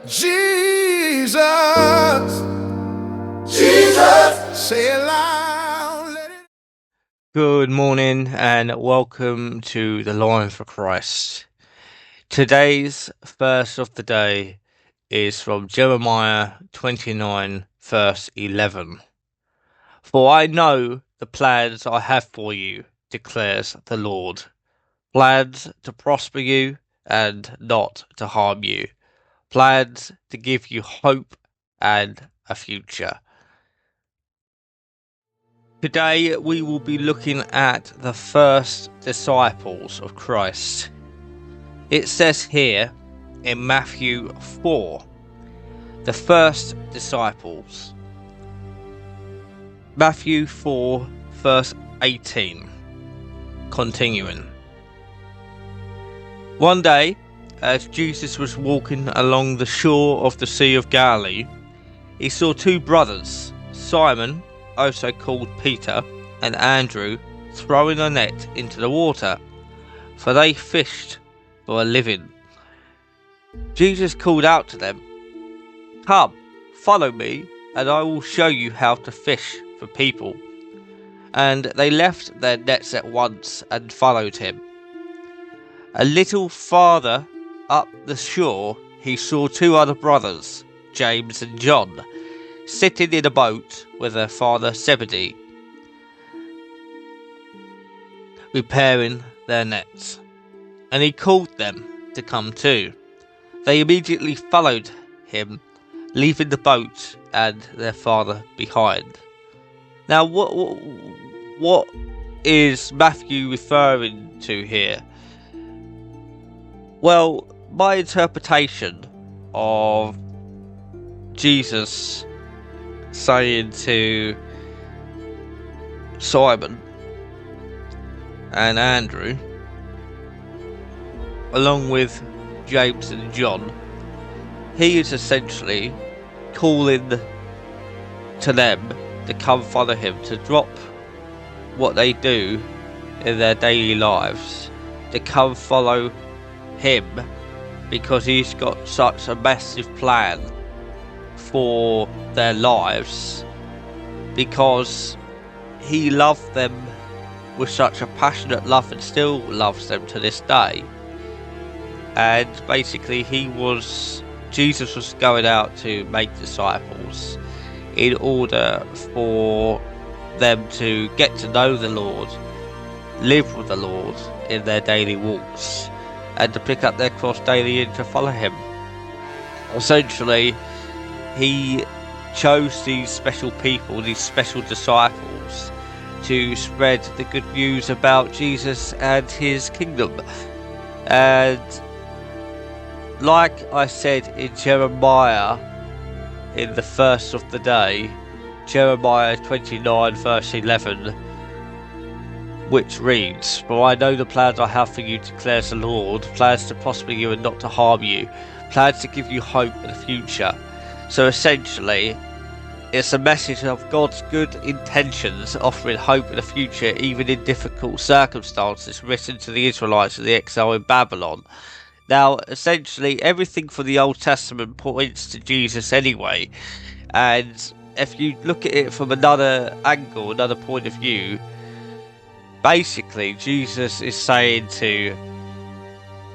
Jesus, Jesus, say it loud, let it. Good morning and welcome to the Line for Christ. Today's verse of the day is from Jeremiah 29 verse 11. For I know the plans I have for you, declares the Lord. Plans to prosper you and not to harm you. Plans to give you hope and a future. Today we will be looking at the first disciples of Christ. It says here in Matthew 4, the first disciples. Matthew 4 verse 18, continuing. One day, as Jesus was walking along the shore of the Sea of Galilee, he saw two brothers, Simon, also called Peter, and Andrew, throwing a net into the water, for they fished for a living. Jesus called out to them, "Come, follow me, and I will show you how to fish for people." And they left their nets at once and followed him. A little farther up the shore, he saw two other brothers, James and John, sitting in a boat with their father Zebedee, repairing their nets, and he called them to come too. They immediately followed him, leaving the boat and their father behind. Now, what is Matthew referring to here? Well, my interpretation of Jesus saying to Simon and Andrew, along with James and John, he is essentially calling to them to come follow him, to drop what they do in their daily lives, to come follow him, because he's got such a massive plan for their lives, because he loved them with such a passionate love and still loves them to this day. And basically Jesus was going out to make disciples in order for them to get to know the Lord, live with the Lord in their daily walks, and to pick up their cross daily and to follow him. Essentially, he chose these special people, these special disciples, to spread the good news about Jesus and his kingdom. And like I said in Jeremiah, in the verse of the day, Jeremiah 29 verse 11, which reads, "For I know the plans I have for you, declares the Lord, plans to prosper you and not to harm you, plans to give you hope and a future." So essentially, it's a message of God's good intentions, offering hope and a future even in difficult circumstances, written to the Israelites in the exile in Babylon. Now, essentially, everything from the Old Testament points to Jesus anyway, and if you look at it from another angle, another point of view, basically Jesus is saying to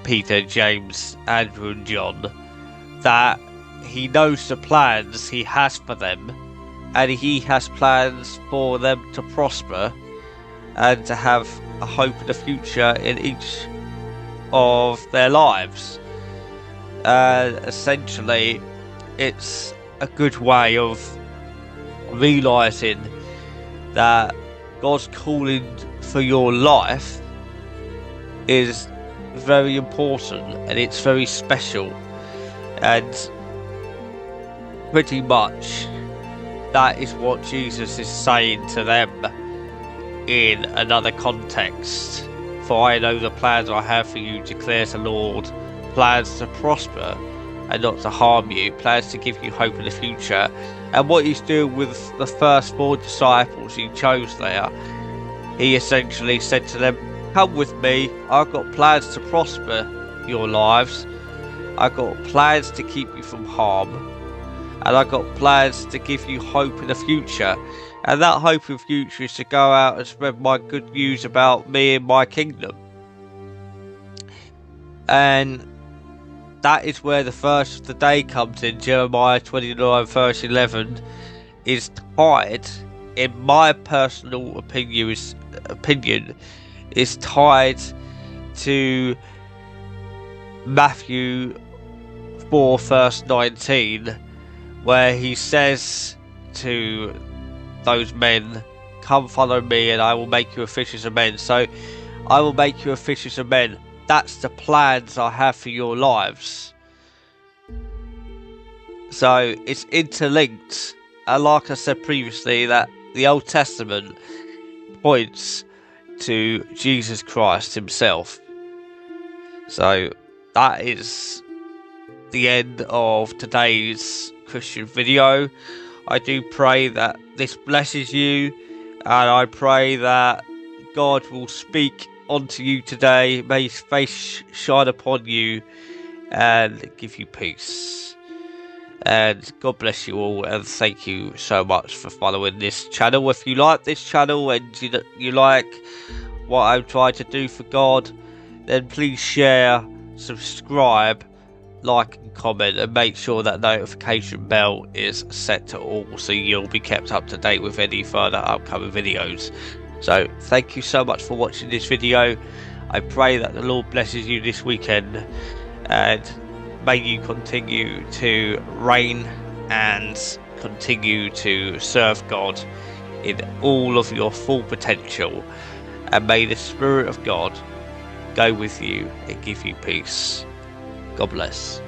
Peter, James, Andrew and John that he knows the plans he has for them, and he has plans for them to prosper and to have a hope and a future in each of their lives. Essentially, it's a good way of realising that God's calling for your life is very important and it's very special, and pretty much that is what Jesus is saying to them in another context. "For I know the plans I have for you, declares the Lord, plans to prosper and not to harm you, plans to give you hope in the future." And what he's doing with the first four disciples he chose there, he essentially said to them, "Come with me, I've got plans to prosper your lives. I've got plans to keep you from harm, and I've got plans to give you hope in the future. And that hope in the future is to go out and spread my good news about me and my kingdom. And that is where the first of the day comes in. Jeremiah 29 verse 11 is tied, in my personal opinion, is tied to Matthew 4 verse 19, where he says to those men, "Come follow me and I will make you a fishers of men." So I will make you a fishers of men. That's the plans I have for your lives. So it's interlinked. And like I said previously, that the Old Testament points to Jesus Christ himself. So that is the end of today's Christian video. I do pray that this blesses you, and I pray that God will speak onto you today, may his face shine upon you and give you peace. And God bless you all, and thank you so much for following this channel. If you like this channel and you like what I'm trying to do for God, then please share, subscribe, like and comment, and make sure that notification bell is set to all so you'll be kept up to date with any further upcoming videos. So thank you so much for watching this video. I pray that the Lord blesses you this weekend, and may you continue to reign and continue to serve God in all of your full potential, and may the Spirit of God go with you and give you peace. God bless.